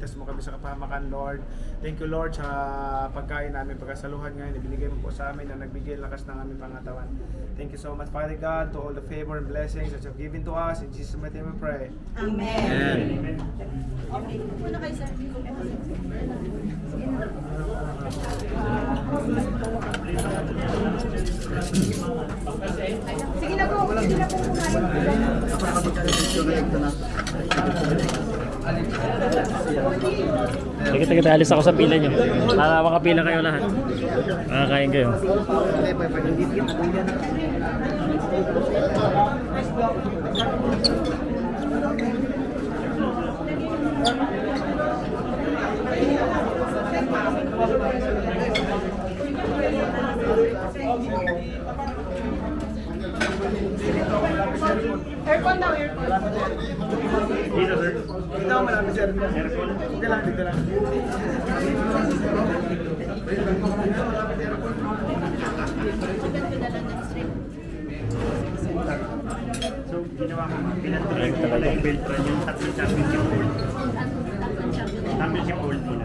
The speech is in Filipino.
ligtas mo kami sa kapahamakan, Lord. Thank you, Lord, sa pagkain namin, pagkasaluhan ngayon, ibinigay mo po sa amin na nagbigay lakas ng aming pangatawan. Thank you so much, Father God, to all the favor and blessings that you have given to us. In Jesus' mighty name we pray. Amen. Okay, muna kayo, sir. Sige na po. Sige na po Kita alis ako sa pila nyo. Para makapila kayo lahat. Makakain kayo. Aircon daw, aircon. Dito, sir. Dito, malapit, sir. Aircon. Dito lang, dito lang. So, ginawa ko, pinag-direct ko na yung Beltran yung tatlong championship gold. Championship gold nila.